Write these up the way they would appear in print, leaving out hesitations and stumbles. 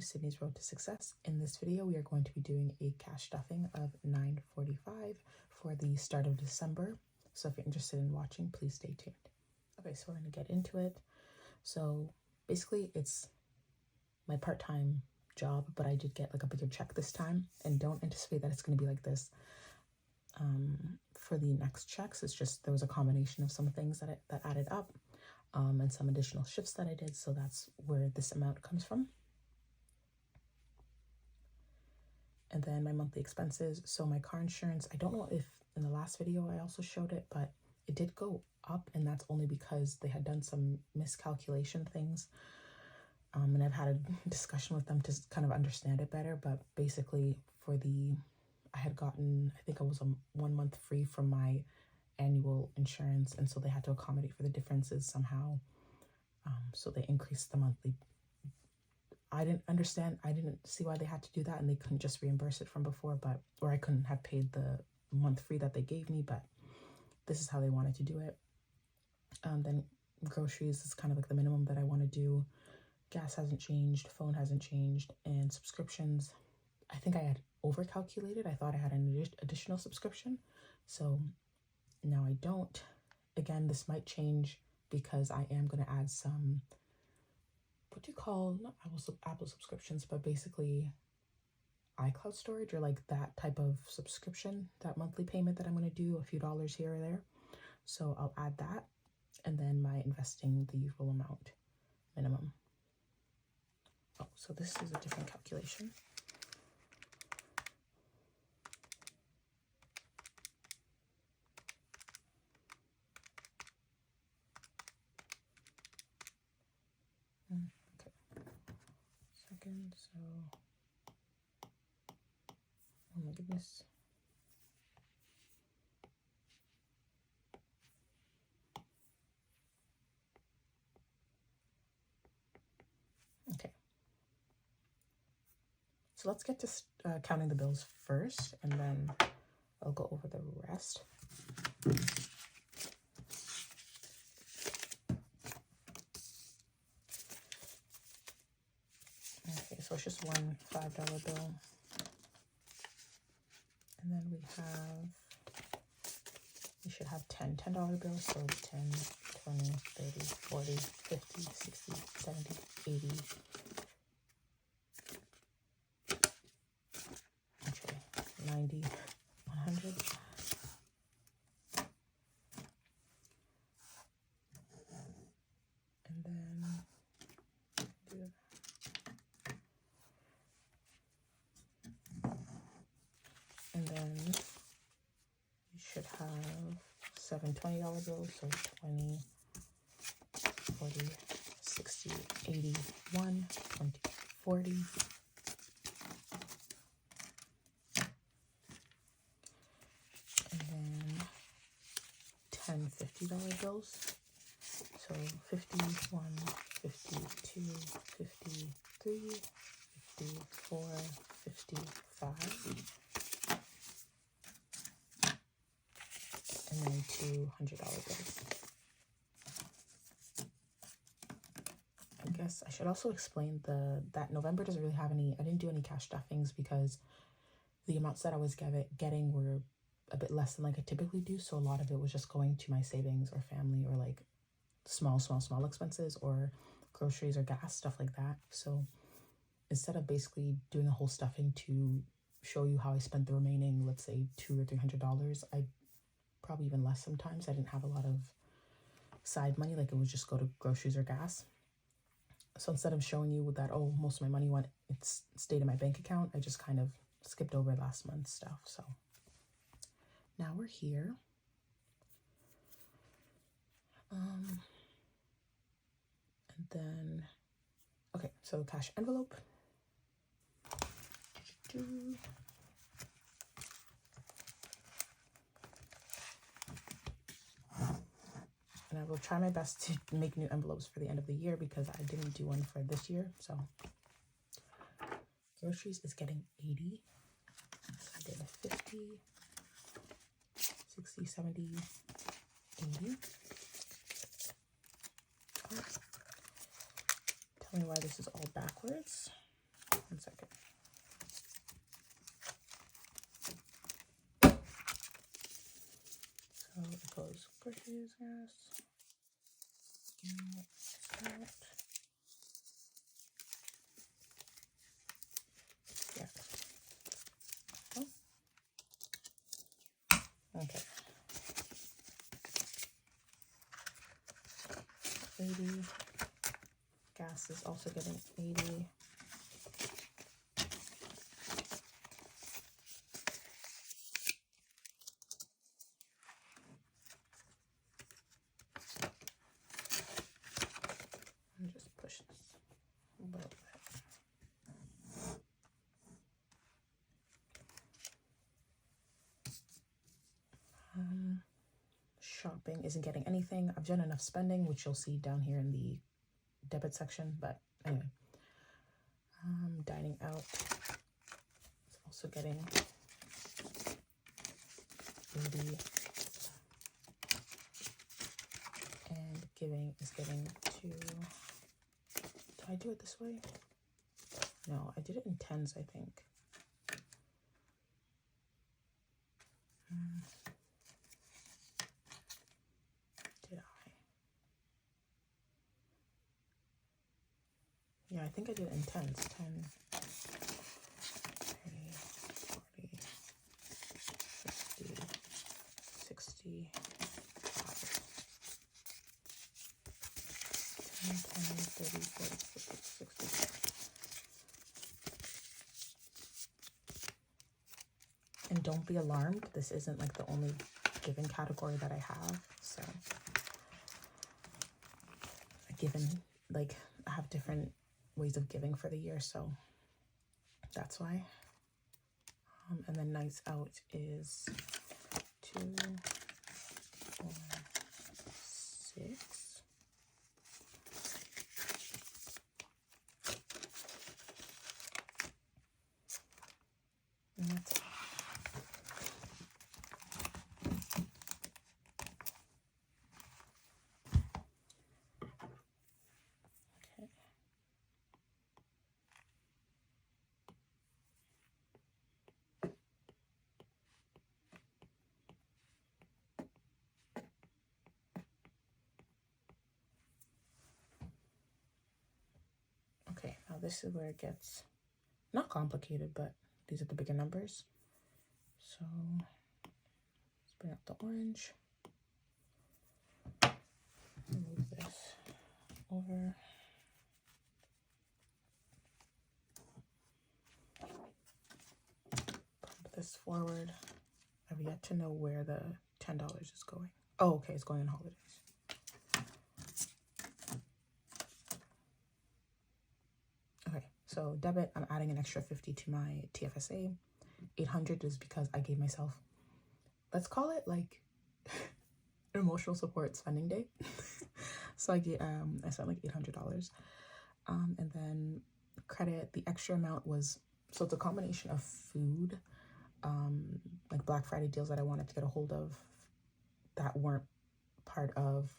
Sydney's Road to Success. In this video, we are going to be doing a cash stuffing of $9.45 for the start of December. So if you're interested in watching, please stay tuned. Okay, so we're going to get into it. So basically, it's my part-time job, but I did get like a bigger check this time, and don't anticipate that it's going to be like this for the next checks. It's just there was a combination of some things that added up, and some additional shifts that I did, so that's where this amount comes from. And then my monthly expenses. So my car insurance, I don't know if in the last video I also showed it, but it did go up, and that's only because they had done some miscalculation things. And I've had a discussion with them to kind of understand it better. But basically I had gotten, I think I was 1 month free from my annual insurance. And so they had to accommodate for the differences somehow. So they increased the monthly. I didn't understand. I didn't see why they had to do that, and they couldn't just reimburse it from before, or I couldn't have paid the month free that they gave me, but this is how they wanted to do it. Then groceries is kind of like the minimum that I want to do. Gas hasn't changed, phone hasn't changed, and subscriptions, I think I had overcalculated. I thought I had an additional subscription, so now I don't. Again, this might change because I am going to add some, what do you call, not Apple subscriptions, but basically iCloud storage, or like that type of subscription, that monthly payment that I'm going to do, a few dollars here or there. So I'll add that, and then my investing, the usual amount minimum. Oh, so this is a different calculation. Okay, second, so, oh my goodness. Okay. So let's get to counting the bills first, and then I'll go over the rest. Okay, so it's just one $5 bill. And then we should have $10 bills, so 10, 20, 30, 40, 50, 60, 70, 80. Actually, 90, 100. And then do that. And then you should have 7 $20 bills, so 20, 40, 60, 80, 1, 20, 40. And then 10 $50 bills, so 51, 52, 53, 54, 55. And then $200 bills. I guess I should also explain that November doesn't really have any, I didn't do any cash stuffings because the amounts that I was getting were a bit less than like I typically do. So a lot of it was just going to my savings or family, or like small expenses, or groceries or gas, stuff like that. So instead of basically doing a whole stuffing to show you how I spent the remaining, let's say $200 or $300, probably even less sometimes. I didn't have a lot of side money, like it would just go to groceries or gas. So instead of showing you that, oh, most of my money stayed in my bank account, I just kind of skipped over last month's stuff. So now we're here. And then, okay, so cash envelope. And I will try my best to make new envelopes for the end of the year because I didn't do one for this year. So groceries is getting 80. So I did 50, 60, 70, 80. Tell me why this is all backwards. 1 second. So it goes groceries, gas, out. Yeah. Oh. Okay. 80. Gas is also getting 80. And just push this a little bit. Shopping isn't getting anything. I've done enough spending, which you'll see down here in the debit section, but anyway. Dining out is also getting 80. And giving is getting 2. Did I do it this way? No, I did it in tens, I think. Did I? Yeah, I think I did it in tens. 10, 30, 40, 50, 60, 10, 30, 40, 50, 60. And don't be alarmed, this isn't like the only giving category that I have. So I have different ways of giving for the year, so that's why. And then nights out is 2, 4, 6. And that's it. Okay, now this is where it gets not complicated, but these are the bigger numbers. So let's bring up the orange. Move this over. Pump this forward. I've yet to know where the $10 is going. Oh, okay, it's going in holidays. Okay, so debit, I'm adding an extra 50 to my TFSA. 800 is because I gave myself, let's call it like emotional support spending day. So I spent like $800. And then credit, the extra amount was, so it's a combination of food, like Black Friday deals that I wanted to get a hold of that weren't part of,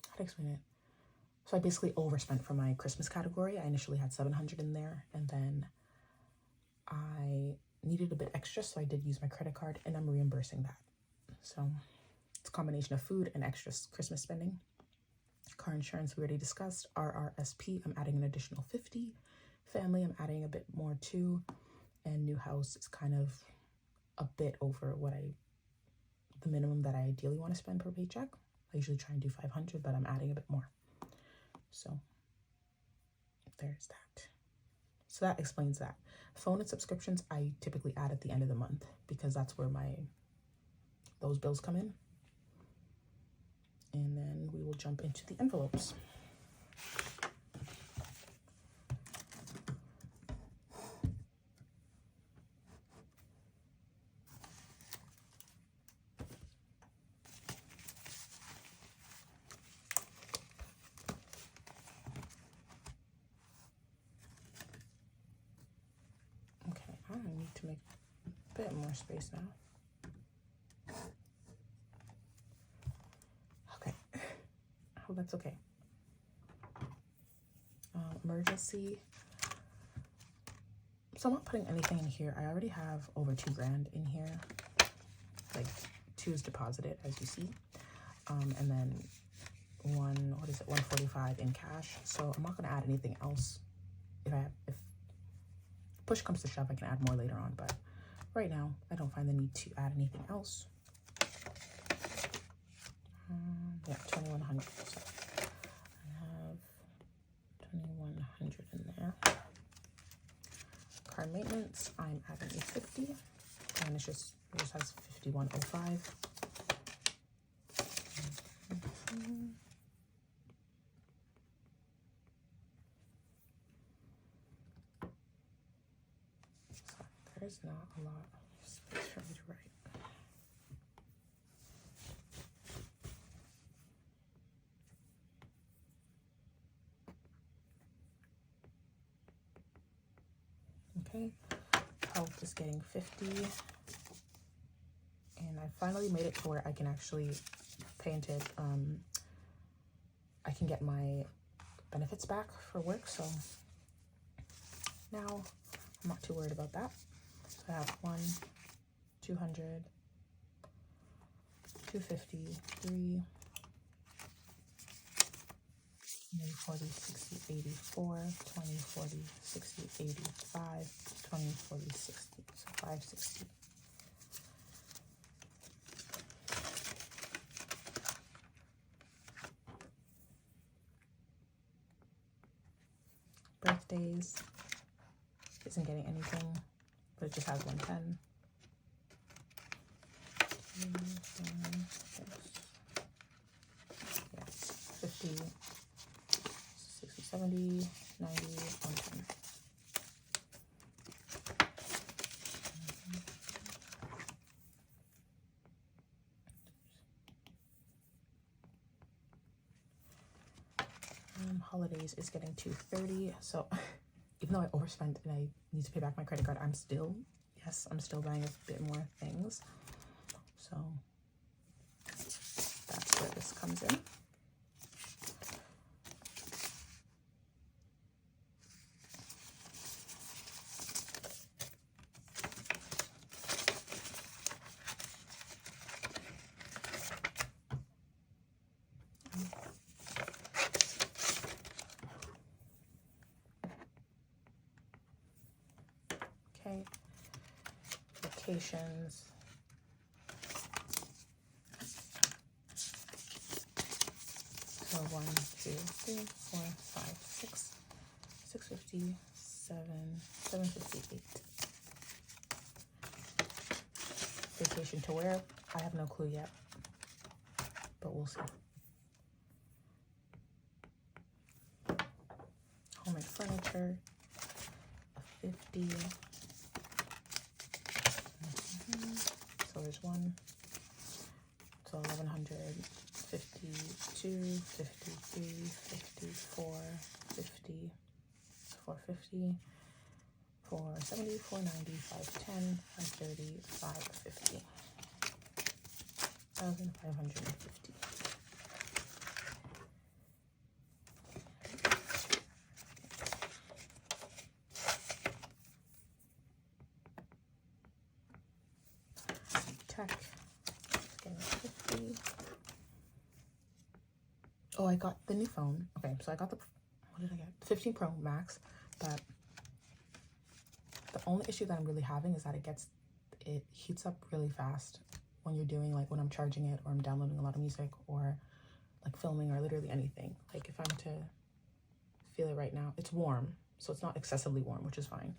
how to explain it? So I basically overspent for my Christmas category. I initially had 700 in there, and then I needed a bit extra, so I did use my credit card, and I'm reimbursing that. So it's a combination of food and extra Christmas spending. Car insurance we already discussed. RRSP, I'm adding an additional 50. Family, I'm adding a bit more too. And new house is kind of a bit over the minimum that I ideally want to spend per paycheck. I usually try and do 500, but I'm adding a bit more. So there's that. So that explains that. Phone and subscriptions, I typically add at the end of the month because that's where those bills come in. And then we will jump into the envelopes. Okay, I need to make a bit more space now. Okay, oh, that's okay. Emergency, So I'm not putting anything in here. I already have over $2 grand in here. Like 2 is deposited, as you see. And then 145 in cash. So I'm not gonna add anything else. If push comes to shove, I can add more later on, but right now I don't find the need to add anything else. Yeah, 2100. So I have 2100 in there. Car maintenance, I'm adding a 50, and it just has 5105. There's not a lot of space for me to write. Okay, health is getting 50. And I finally made it to where I can actually paint it. I can get my benefits back for work, so now I'm not too worried about that. So I have 1, 200, 250, 3, 40, 60, 84, 20, 40, 60, 85, 20, 40, 60, so 560. Birthdays isn't getting anything, but it just has 110. Yes, 50, 60, 70, 90, 110. Holidays is getting 230. So even though I overspent and I need to pay back my credit card, I'm still buying a bit more things. So that's where this comes in. Okay, vacations. So 1, 2, 3, 4, 5, 6, 650, 758. Vacation to where? I have no clue yet, but we'll see. Home and furniture, a 50. So there's 1. So 1100, 52, 53, 54, 50, 450, 470, 490, 510, 530, 550. 1,550. Tech, getting 50. Oh, I got the new phone. Okay, so I got what did I get? 15 Pro Max, but the only issue that I'm really having is that it heats up really fast when you're doing, like, when I'm charging it or I'm downloading a lot of music or like filming or literally anything. Like if I'm to feel it right now, it's warm, so it's not excessively warm, which is fine,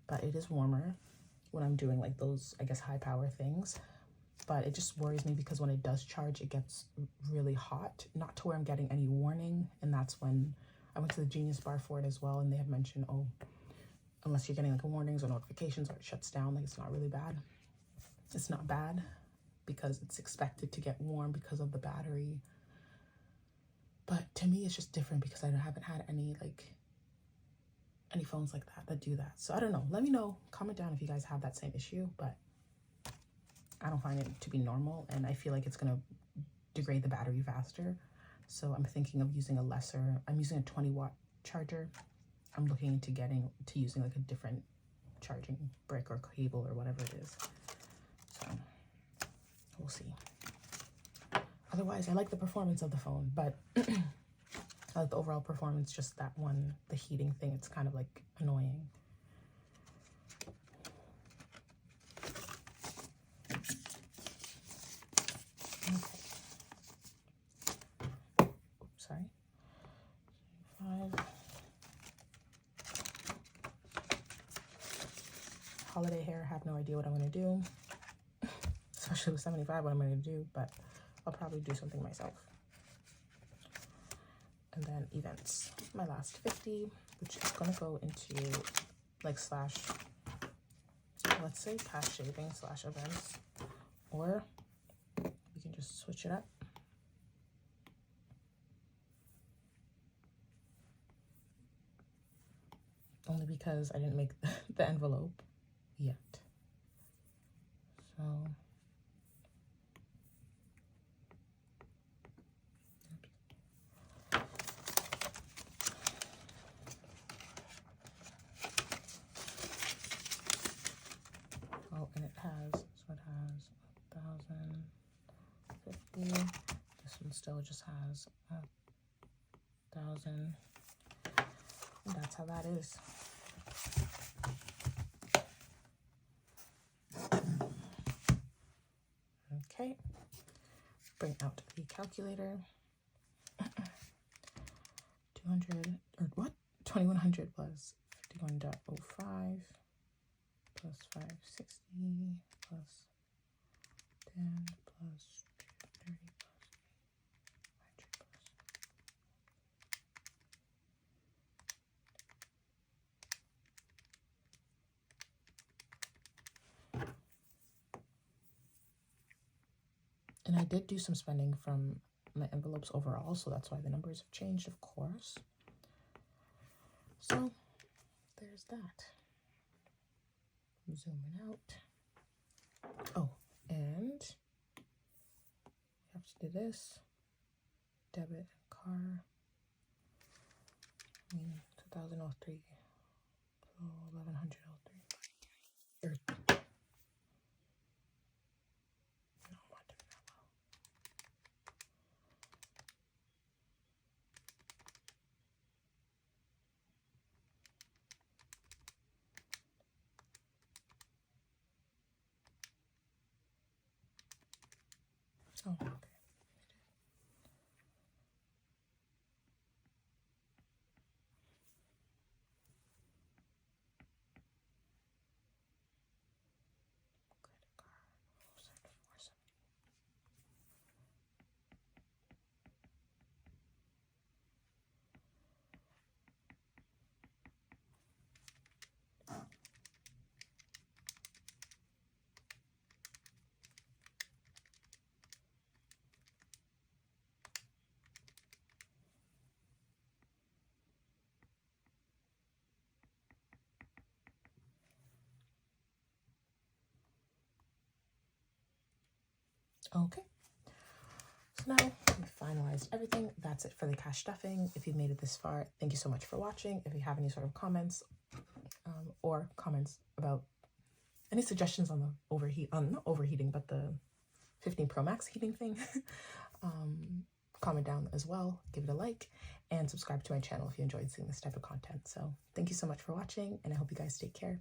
but it is warmer when I'm doing like those, I guess, high power things. But it just worries me because when it does charge, it gets really hot, not to where I'm getting any warning. And that's when I went to the Genius Bar for it as well, and they had mentioned, oh, unless you're getting like warnings or notifications or it shuts down, like it's not really bad. It's not bad because it's expected to get warm because of the battery. But to me, it's just different because I haven't had any phones like that do that. So I don't know. Let me know. Comment down if you guys have that same issue, but I don't find it to be normal, and I feel like it's gonna degrade the battery faster. So I'm thinking of using I'm using a 20-watt charger. I'm looking into using like a different charging brick or cable or whatever it is. So we'll see. Otherwise, I like the performance of the phone, but I like the overall performance, just that one, the heating thing, it's kind of like annoying. Okay. Oops, sorry. 5. Holiday hair, I have no idea what I'm going to do. Especially with 75, what I'm going to do, but I'll probably do something myself. And then events, my last 50, which is going to go into like slash, let's say cash shaving slash events, or we can just switch it up. Only because I didn't make the envelope yet. So oh, and it has, so it has 1,050. This one still just has 1,000. And that's how that is. Okay, bring out the calculator. 200, or what? 2100 plus 51.05 plus 560 plus 10 plus 230 plus 100 plus. And I did do some spending from my envelopes overall, so that's why the numbers have changed, of course. So there's that. Zooming out. Oh, and we have to do this. Debit and car. 2003. So 1103. Oh, okay. Okay, so now we finalized everything. That's it for the cash stuffing. If you've made it this far, thank you so much for watching. If you have any sort of comments or comments about any suggestions on the not overheating, but the 15 Pro Max heating thing, comment down as well, give it a like, and subscribe to my channel if you enjoyed seeing this type of content. So thank you so much for watching, and I hope you guys take care.